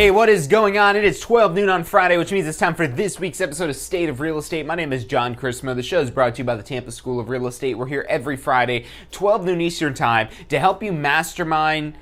Hey, what is going on? It is 12 noon on Friday, which means it's time for this week's episode of State of Real Estate. My name is John Chrismo. The show is brought to you by the Tampa School of Real Estate. We're here every Friday, 12 noon Eastern time, to help you mastermind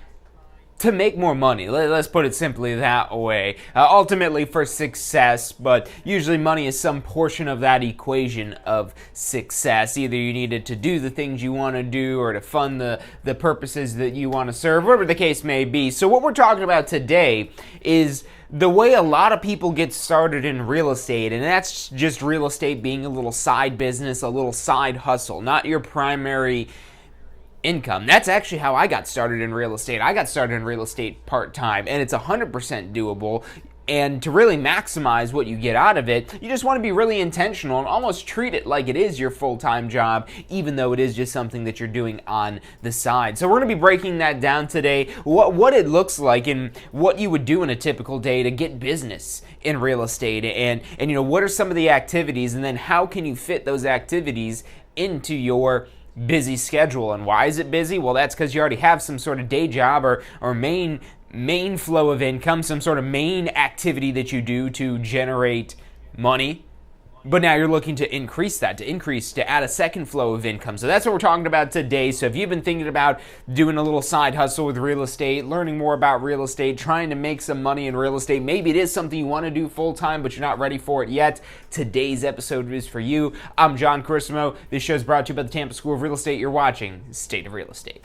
to make more money. Let's put it simply that way. Ultimately for success, but usually money is some portion of that equation of success. Either you need it to do the things you want to do or to fund the purposes that you want to serve, whatever the case may be. So what we're talking about today is the way a lot of people get started in real estate, and that's just real estate being a little side business, a little side hustle, not your primary income. That's actually how I got started in real estate. I got started in real estate part-time, and it's 100% doable. And to really maximize what you get out of it, you just want to be really intentional and almost treat it like it is your full-time job, even though it is just something that you're doing on the side. So we're going to be breaking that down today, what it looks like and what you would do in a typical day to get business in real estate, and you know, what are some of the activities, and then how can you fit those activities into your busy schedule. And why is it busy? Well, that's because you already have some sort of day job or main flow of income, some sort of main activity that you do to generate money. But now you're looking to increase that, to add a second flow of income. So that's what we're talking about today. So if you've been thinking about doing a little side hustle with real estate, learning more about real estate, trying to make some money in real estate, maybe it is something you want to do full time, but you're not ready for it yet, today's episode is for you. I'm John Chrismo. This show is brought to you by the Tampa School of Real Estate. You're watching State of Real Estate.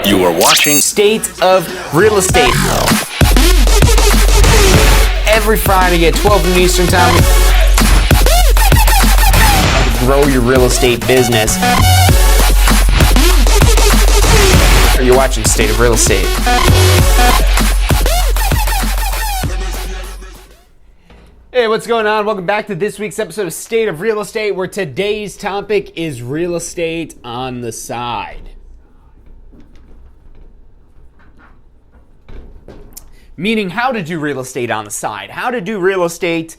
You are watching State of Real Estate. Every Friday at 12 noon Eastern time. Grow your real estate business. You're watching State of Real Estate. Hey, what's going on? Welcome back to this week's episode of State of Real Estate, where today's topic is real estate on the side. Meaning how to do real estate on the side, how to do real estate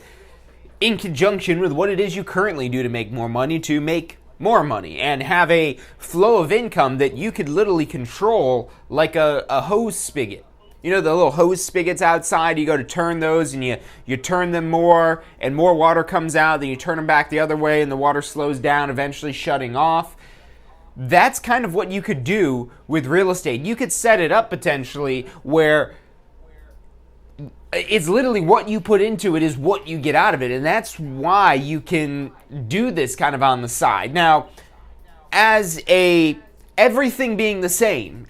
in conjunction with what it is you currently do to make more money, and have a flow of income that you could literally control like a hose spigot. You know the little hose spigots outside, you go to turn those and you turn them more and more water comes out, then you turn them back the other way and the water slows down, eventually shutting off. That's kind of what you could do with real estate. You could set it up potentially where it's literally what you put into it is what you get out of it, and that's why you can do this kind of on the side. Now, everything being the same,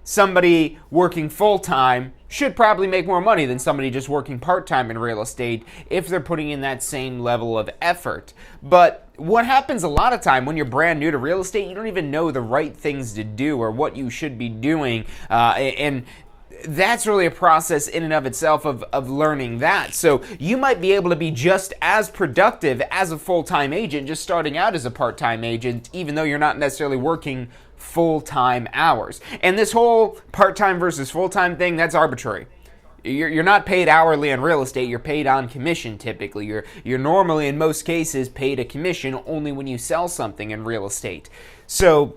somebody working full-time should probably make more money than somebody just working part-time in real estate if they're putting in that same level of effort. But what happens a lot of time when you're brand new to real estate, you don't even know the right things to do or what you should be doing, and that's really a process in and of itself of learning that. So you might be able to be just as productive as a full-time agent just starting out as a part-time agent, even though you're not necessarily working full-time hours. And this whole part-time versus full-time thing, that's arbitrary. You're not paid hourly in real estate, you're paid on commission typically. You're normally, in most cases, paid a commission only when you sell something in real estate. So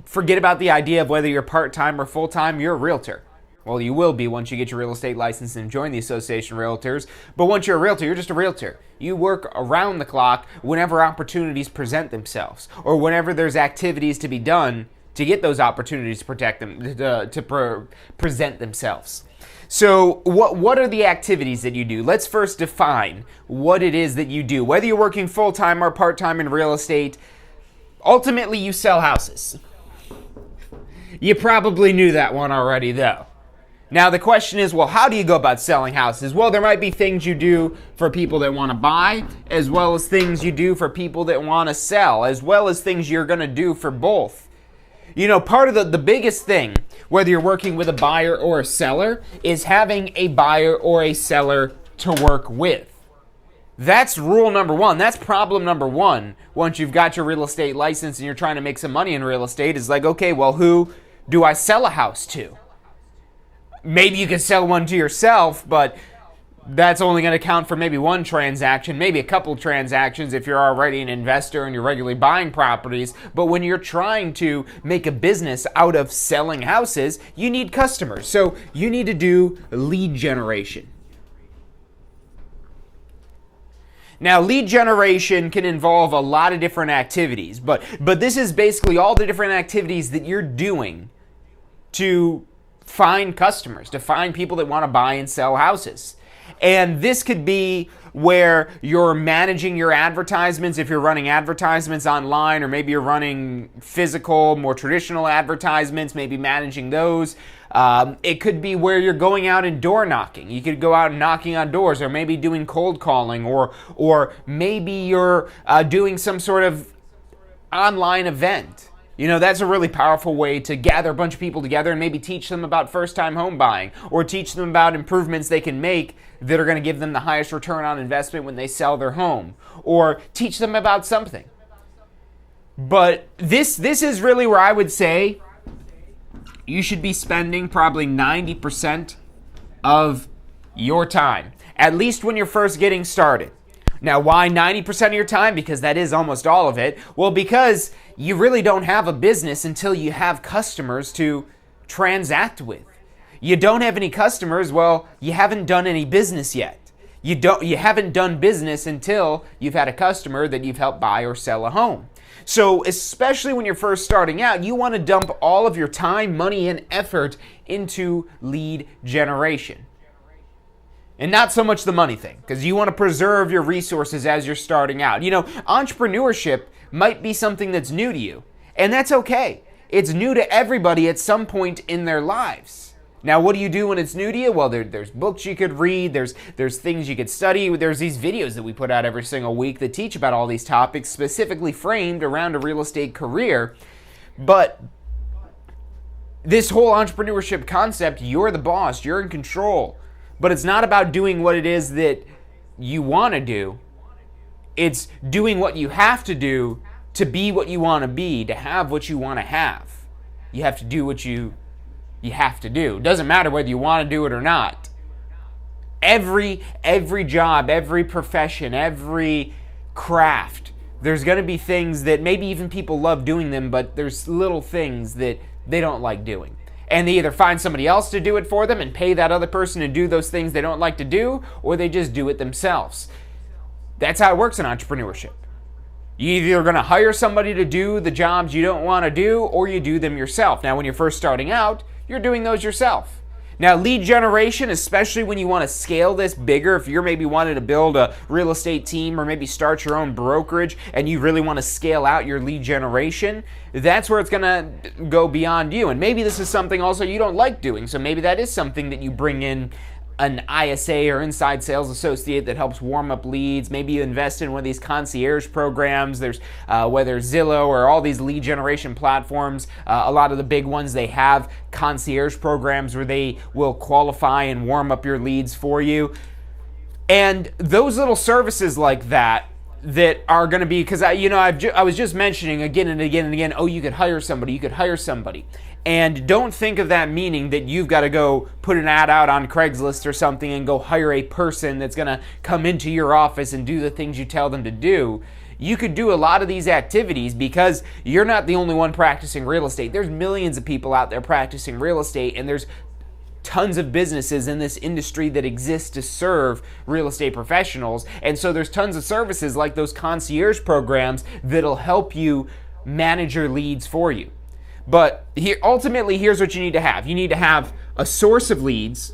forget about the idea of whether you're part-time or full-time, you're a realtor. Well, you will be once you get your real estate license and join the Association of Realtors. But once you're a realtor, you're just a realtor. You work around the clock whenever opportunities present themselves, or whenever there's activities to be done to get those opportunities to present themselves. So what are the activities that you do? Let's first define what it is that you do. Whether you're working full-time or part-time in real estate, ultimately you sell houses. You probably knew that one already, though. Now the question is, well, how do you go about selling houses? Well, there might be things you do for people that want to buy, as well as things you do for people that want to sell, as well as things you're going to do for both. You know, part of the biggest thing, whether you're working with a buyer or a seller, is having a buyer or a seller to work with. That's rule number one. That's problem number one. Once you've got your real estate license and you're trying to make some money in real estate, is like, okay, well, who do I sell a house to? Maybe you can sell one to yourself, but that's only going to count for maybe one transaction, maybe a couple transactions if you're already an investor and you're regularly buying properties. But when you're trying to make a business out of selling houses, you need customers. So you need to do lead generation. Now, lead generation can involve a lot of different activities, but this is basically all the different activities that you're doing to find customers, to find people that want to buy and sell houses. And this could be where you're managing your advertisements, if you're running advertisements online, or maybe you're running physical, more traditional advertisements, maybe managing those. It could be where you're going out and door knocking. You could go out and knocking on doors, or maybe doing cold calling, or maybe you're doing some sort of online event. You know, that's a really powerful way to gather a bunch of people together and maybe teach them about first-time home buying, or teach them about improvements they can make that are going to give them the highest return on investment when they sell their home, or teach them about something. But this is really where I would say you should be spending probably 90% of your time, at least when you're first getting started. Now, why 90% of your time? Because that is almost all of it. Well, because you really don't have a business until you have customers to transact with. You don't have any customers, well, you haven't done any business yet. You haven't done business until you've had a customer that you've helped buy or sell a home. So especially when you're first starting out, you want to dump all of your time, money, and effort into lead generation. And not so much the money thing, because you want to preserve your resources as you're starting out. You know, entrepreneurship might be something that's new to you, and that's okay. It's new to everybody at some point in their lives. Now, what do you do when it's new to you? Well, there's books you could read, there's things you could study, there's these videos that we put out every single week that teach about all these topics specifically framed around a real estate career. But this whole entrepreneurship concept, you're the boss, you're in control. But it's not about doing what it is that you want to do. It's doing what you have to do to be what you want to be, to have what you want to have. You have to do what you have to do. It doesn't matter whether you want to do it or not. Every job, every profession, every craft, there's going to be things that maybe even people love doing them, but there's little things that they don't like doing. And they either find somebody else to do it for them and pay that other person to do those things they don't like to do, or they just do it themselves. That's how it works in entrepreneurship. You're either going to hire somebody to do the jobs you don't want to do, or you do them yourself. Now, when you're first starting out, you're doing those yourself. Now, lead generation, especially when you want to scale this bigger, if you're maybe wanting to build a real estate team or maybe start your own brokerage and you really want to scale out your lead generation, that's where it's going to go beyond you. And maybe this is something also you don't like doing, so maybe that is something that you bring in an ISA or inside sales associate that helps warm up leads. Maybe you invest in one of these concierge programs. There's whether Zillow or all these lead generation platforms, a lot of the big ones, they have concierge programs where they will qualify and warm up your leads for you. And those little services like that are going to be, because I was just mentioning again and again and again, oh, you could hire somebody. And don't think of that meaning that you've got to go put an ad out on Craigslist or something and go hire a person that's going to come into your office and do the things you tell them to do. You could do a lot of these activities because you're not the only one practicing real estate. There's millions of people out there practicing real estate, and there's tons of businesses in this industry that exist to serve real estate professionals. And so there's tons of services like those concierge programs that'll help you manage your leads for you. But ultimately, here's what you need to have. You need to have a source of leads.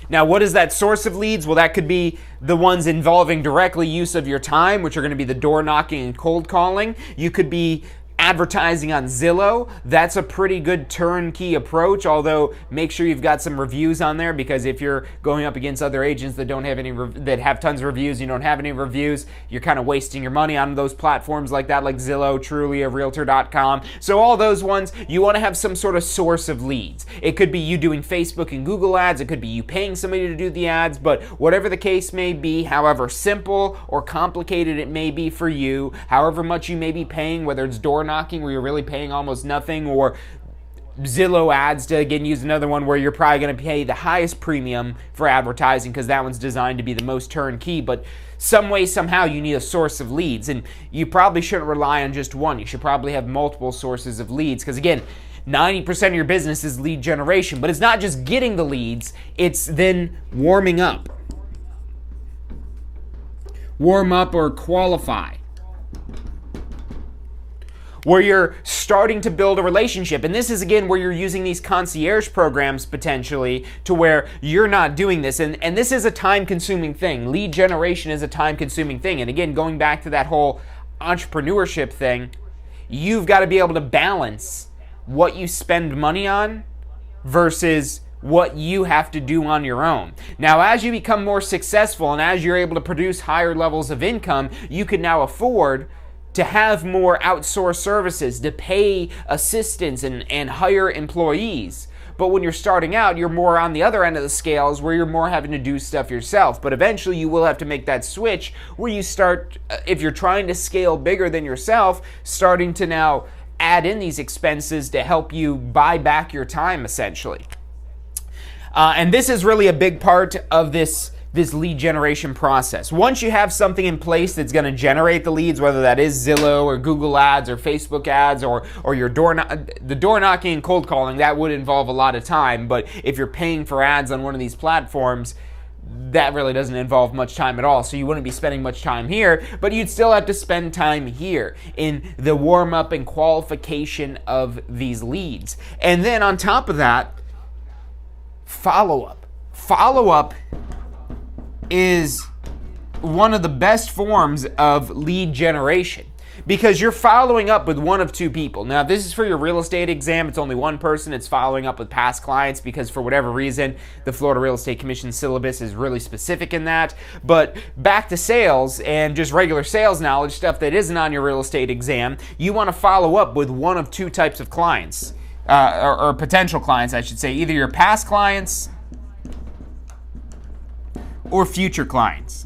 Now, what is that source of leads? Well, that could be the ones involving directly use of your time, which are going to be the door knocking and cold calling. You could be advertising on Zillow. That's a pretty good turnkey approach, although make sure you've got some reviews on there, because if you're going up against other agents that don't have any that have tons of reviews, you don't have any reviews, you're kind of wasting your money on those platforms like that, like Zillow, Trulia, Realtor.com. So all those ones, you want to have some sort of source of leads. It could be you doing Facebook and Google ads, it could be you paying somebody to do the ads, but whatever the case may be, however simple or complicated it may be for you, however much you may be paying, whether it's door knocking where you're really paying almost nothing, or Zillow ads, to again use another one where you're probably going to pay the highest premium for advertising because that one's designed to be the most turnkey. But some way, somehow, you need a source of leads, and you probably shouldn't rely on just one. You should probably have multiple sources of leads because, again, 90% of your business is lead generation. But it's not just getting the leads, it's then warming up. Warm up or qualify, where you're starting to build a relationship. And this is, again, where you're using these concierge programs potentially to where you're not doing this. And this is a time-consuming thing. Lead generation is a time-consuming thing. And again, going back to that whole entrepreneurship thing, you've got to be able to balance what you spend money on versus what you have to do on your own. Now, as you become more successful and as you're able to produce higher levels of income, you can now afford to have more outsourced services, to pay assistants and hire employees. But when you're starting out, you're more on the other end of the scales where you're more having to do stuff yourself. But eventually you will have to make that switch where you start, if you're trying to scale bigger than yourself, starting to now add in these expenses to help you buy back your time, essentially. And this is really a big part of this lead generation process. Once you have something in place that's going to generate the leads, whether that is Zillow or Google ads or Facebook ads or your door knocking and cold calling, that would involve a lot of time. But if you're paying for ads on one of these platforms, that really doesn't involve much time at all. So you wouldn't be spending much time here, but you'd still have to spend time here in the warm up and qualification of these leads. And then on top of that, follow up. Follow up is one of the best forms of lead generation because you're following up with one of two people. Now, if this is for your real estate exam, it's only one person. It's following up with past clients because for whatever reason, the Florida Real Estate Commission syllabus is really specific in that. But back to sales and just regular sales knowledge, stuff that isn't on your real estate exam, you want to follow up with one of two types of clients, or potential clients, I should say, either your past clients or future clients.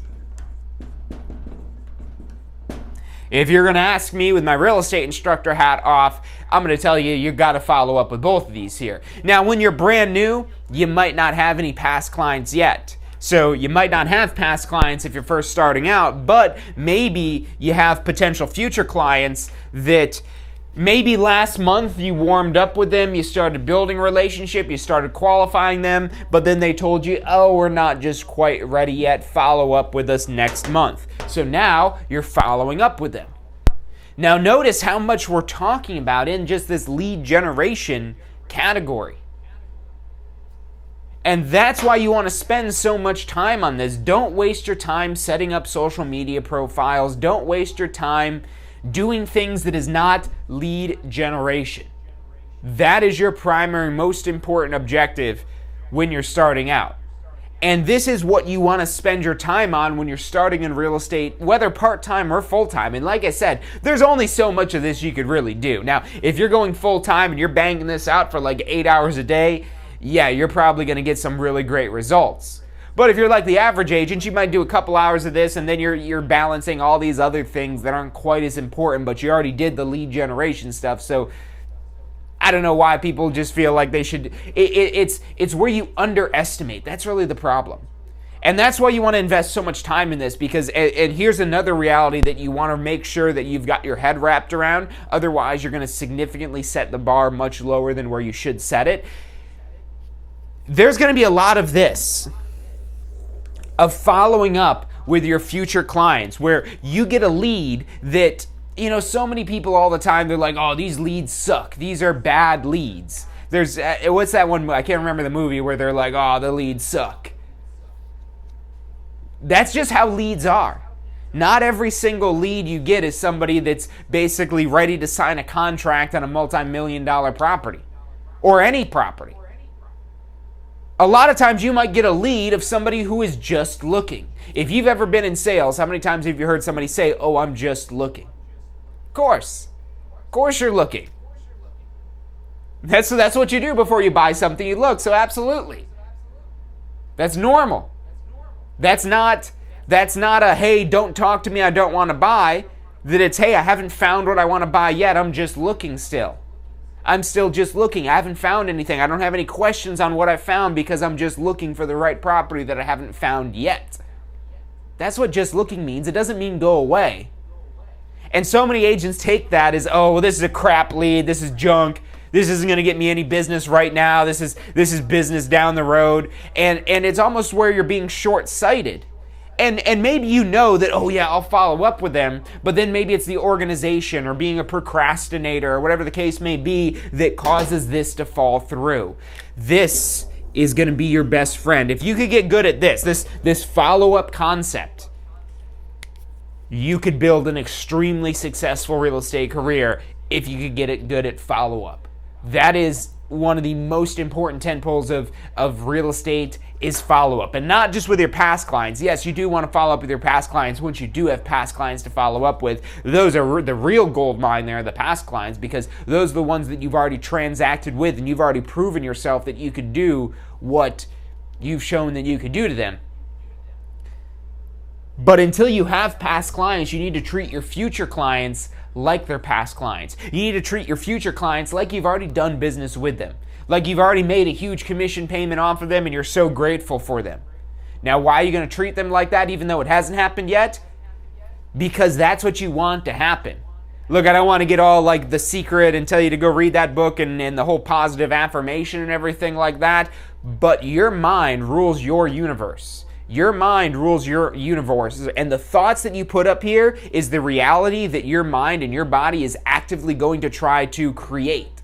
If you're going to ask me with my real estate instructor hat off, I'm going to tell you got to follow up with both of these here. Now, when you're brand new, you might not have any past clients yet. So you might not have past clients if you're first starting out, but maybe you have potential future clients that maybe last month you warmed up with them, you started building a relationship, you started qualifying them, but then they told you, oh, we're not just quite ready yet, follow up with us next month. So now you're following up with them. Now notice how much we're talking about in just this lead generation category. And that's why you want to spend so much time on this. Don't waste your time setting up social media profiles. Don't waste your time doing things that is not lead generation. That is your primary, most important objective when you're starting out. And this is what you want to spend your time on when you're starting in real estate, whether part-time or full-time. And like I said, there's only so much of this you could really do. Now, if you're going full-time and you're banging this out for like 8 hours a day, yeah, you're probably going to get some really great results. But if you're like the average agent, you might do a couple hours of this and then you're balancing all these other things that aren't quite as important, but you already did the lead generation stuff. So I don't know why people just feel like they should. It's where you underestimate. That's really the problem. And that's why you want to invest so much time in this because, and here's another reality that you want to make sure that you've got your head wrapped around. Otherwise, you're going to significantly set the bar much lower than where you should set it. There's going to be a lot of this, of following up with your future clients where you get a lead that, you know, so many people all the time, they're like, oh, these leads suck. These are bad leads. There's, what's that one, I can't remember the movie where they're like, oh, the leads suck. That's just how leads are. Not every single lead you get is somebody that's basically ready to sign a contract on a multi-million-dollar property or any property. A lot of times you might get a lead of somebody who is just looking. If you've ever been in sales, how many times have you heard somebody say, oh, I'm just looking? Of course you're looking. That's what you do before you buy something, you look, so absolutely. That's normal. That's not a, hey, don't talk to me, I don't want to buy. That it's, hey, I haven't found what I want to buy yet, I'm just looking still. I'm still just looking. I haven't found anything. I don't have any questions on what I found because I'm just looking for the right property that I haven't found yet. That's what just looking means. It doesn't mean go away. And so many agents take that as, oh, well, this is a crap lead. This is junk. This isn't going to get me any business right now. This is business down the road. And it's almost where you're being short-sighted. And maybe you know that, oh yeah, I'll follow up with them, but then maybe it's the organization or being a procrastinator or whatever the case may be that causes this to fall through. This is going to be your best friend. If you could get good at this follow-up concept, you could build an extremely successful real estate career if you could get it good at follow-up. That is one of the most important tentpoles of real estate is follow-up. And not just with your past clients. Yes, you do want to follow up with your past clients once you do have past clients to follow up with. Those are the real gold mine there, the past clients, because those are the ones that you've already transacted with and you've already proven yourself that you could do what you've shown that you could do to them. But until you have past clients, you need to treat your future clients like their past clients. You need to treat your future clients like you've already done business with them. Like you've already made a huge commission payment off of them and you're so grateful for them. Now, why are you going to treat them like that even though it hasn't happened yet? Because that's what you want to happen. Look, I don't want to get all like The Secret and tell you to go read that book and the whole positive affirmation and everything like that, but your mind rules your universe. Your mind rules your universe, and the thoughts that you put up here is the reality that your mind and your body is actively going to try to create.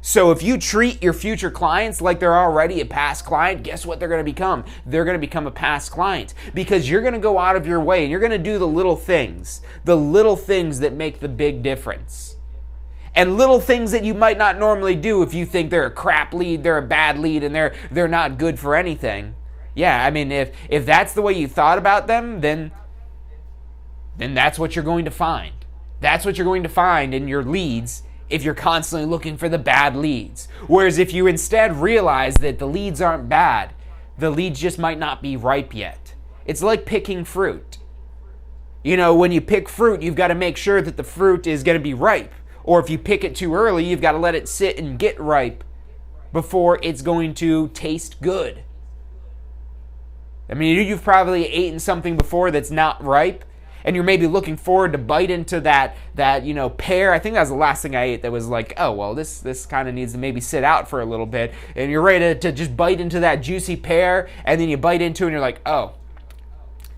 So if you treat your future clients like they're already a past client, guess what they're going to become? They're going to become a past client because you're going to go out of your way and you're going to do the little things that make the big difference. And little things that you might not normally do if you think they're a crap lead, they're a bad lead, and they're not good for anything. Yeah, I mean, if that's the way you thought about them, then that's what you're going to find. That's what you're going to find in your leads if you're constantly looking for the bad leads. Whereas if you instead realize that the leads aren't bad, the leads just might not be ripe yet. It's like picking fruit. You know, when you pick fruit, you've got to make sure that the fruit is going to be ripe. Or if you pick it too early, you've got to let it sit and get ripe before it's going to taste good. I mean, you've probably eaten something before that's not ripe, and you're maybe looking forward to bite into that pear. I think that was the last thing I ate that was like, oh, well, this kind of needs to maybe sit out for a little bit. And you're ready to just bite into that juicy pear, and then you bite into it, and you're like, oh,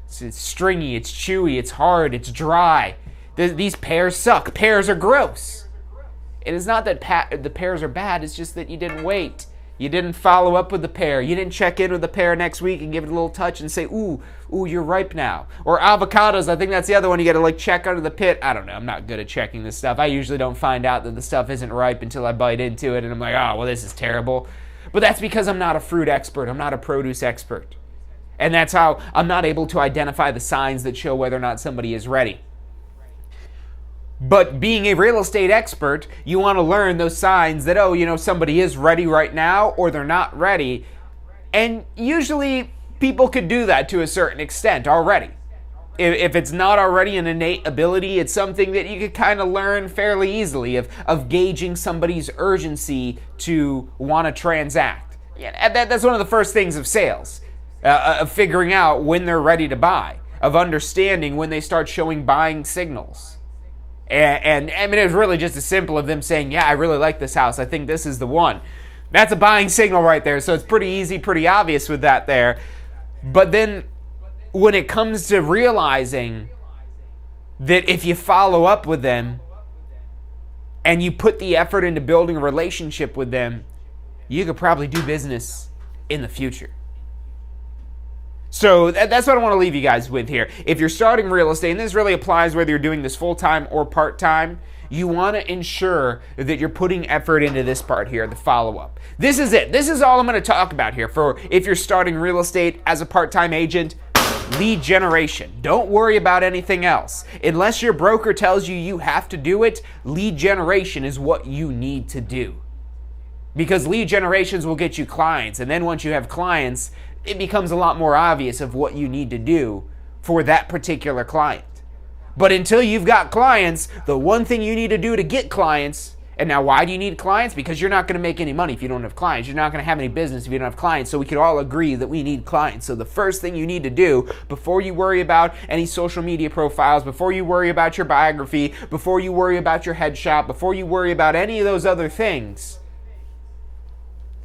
it's stringy, it's chewy, it's hard, it's dry. These pears suck. Pears are gross. It is not that the pears are bad, it's just that you didn't wait. You didn't follow up with the pear. You didn't check in with the pear next week and give it a little touch and say, ooh, you're ripe now. Or avocados, I think that's the other one. You got to check under the pit. I don't know. I'm not good at checking this stuff. I usually don't find out that the stuff isn't ripe until I bite into it and I'm like, oh, well, this is terrible. But that's because I'm not a fruit expert. I'm not a produce expert. And that's how I'm not able to identify the signs that show whether or not somebody is ready. But being a real estate expert, you want to learn those signs that, somebody is ready right now or they're not ready. And usually people could do that to a certain extent already. If it's not already an innate ability, it's something that you could kind of learn fairly easily of gauging somebody's urgency to want to transact. Yeah, that's one of the first things of sales, of figuring out when they're ready to buy, of understanding when they start showing buying signals. And I mean, it was really just as simple of them saying, yeah, I really like this house. I think this is the one. That's a buying signal right there. So it's pretty easy, pretty obvious with that there. But then when it comes to realizing that if you follow up with them and you put the effort into building a relationship with them, you could probably do business in the future. So that's what I want to leave you guys with here. If you're starting real estate, and this really applies whether you're doing this full-time or part-time, you want to ensure that you're putting effort into this part here, the follow-up. This is it. This is all I'm going to talk about here for if you're starting real estate as a part-time agent. Lead generation. Don't worry about anything else. Unless your broker tells you you have to do it, lead generation is what you need to do. Because lead generations will get you clients, and then once you have clients, it becomes a lot more obvious of what you need to do for that particular client. But until you've got clients, the one thing you need to do to get clients And now why do you need clients? Because you're not going to make any money if you don't have clients. You're not going to have any business if you don't have clients. So we could all agree that we need clients. So the first thing you need to do before you worry about any social media profiles, before you worry about your biography, before you worry about your headshot, before you worry about any of those other things,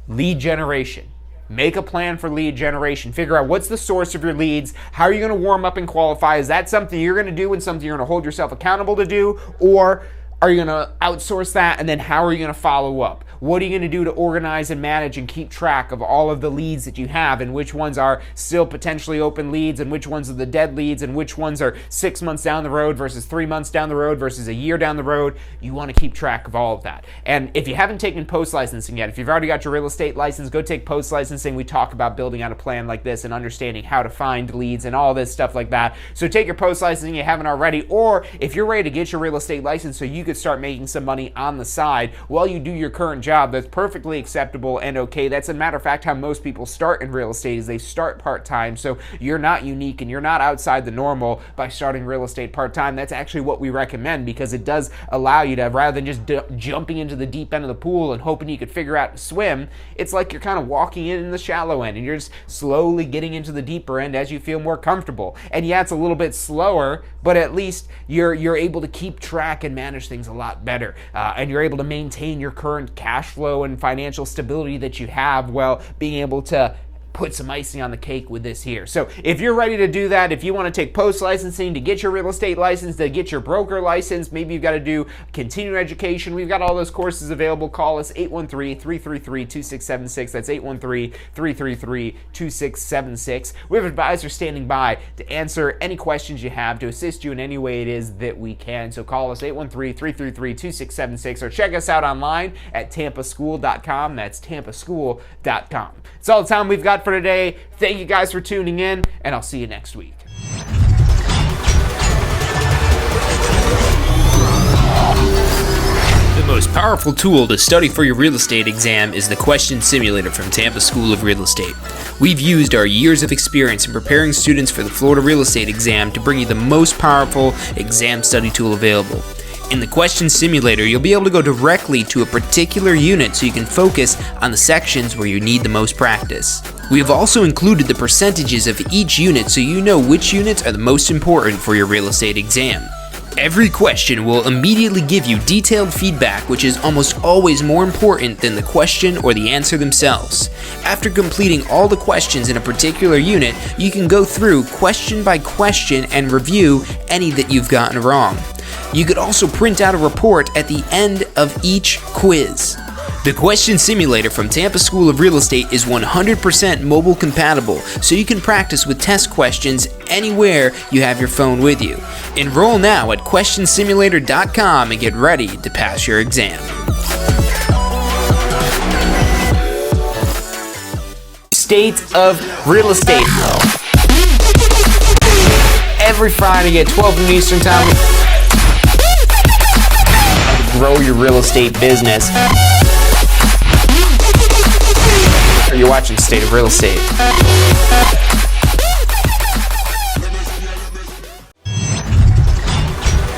lead generation. Make a plan for lead generation. Figure out what's the source of your leads. How are you going to warm up and qualify? Is that something you're going to do and something you're going to hold yourself accountable to do? Or are you going to outsource that? And then how are you going to follow up? What are you going to do to organize and manage and keep track of all of the leads that you have, and which ones are still potentially open leads, and which ones are the dead leads, and which ones are 6 months down the road versus 3 months down the road versus a year down the road? You want to keep track of all of that. And if you haven't taken post-licensing yet, if you've already got your real estate license, go take post-licensing. We talk about building out a plan like this and understanding how to find leads and all this stuff like that. So take your post-licensing if you haven't already, or if you're ready to get your real estate license so you could start making some money on the side while you do your current job, that's perfectly acceptable and okay. That's a matter of fact how most people start in real estate, is they start part-time. So you're not unique and you're not outside the normal by starting real estate part-time. That's actually what we recommend, because it does allow you to, rather than just jumping into the deep end of the pool and hoping you could figure out to swim, it's like you're kind of walking in the shallow end and you're just slowly getting into the deeper end as you feel more comfortable. And yeah, it's a little bit slower, but at least you're able to keep track and manage things a lot better, and you're able to maintain your current cash flow and financial stability that you have while being able to put some icing on the cake with this here. So if you're ready to do that, if you want to take post-licensing to get your real estate license, to get your broker license, maybe you've got to do continuing education, we've got all those courses available. Call us 813-333-2676. That's 813-333-2676. We have advisors standing by to answer any questions you have, to assist you in any way it is that we can. So call us 813-333-2676 or check us out online at tampaschool.com. That's tampaschool.com. That's all the time we've got for today. Thank you guys for tuning in, and I'll see you next week. The most powerful tool to study for your real estate exam is the Question Simulator from Tampa School of Real Estate. We've used our years of experience in preparing students for the Florida real estate exam to bring you the most powerful exam study tool available. In the Question Simulator, you'll be able to go directly to a particular unit so you can focus on the sections where you need the most practice. We have also included the percentages of each unit so you know which units are the most important for your real estate exam. Every question will immediately give you detailed feedback, which is almost always more important than the question or the answer themselves. After completing all the questions in a particular unit, you can go through question by question and review any that you've gotten wrong. You could also print out a report at the end of each quiz. The Question Simulator from Tampa School of Real Estate is 100% mobile compatible, so you can practice with test questions anywhere you have your phone with you. Enroll now at questionsimulator.com and get ready to pass your exam. State of Real Estate. Every Friday at 12 noon Eastern Time. Grow your real estate business. You're watching State of Real Estate.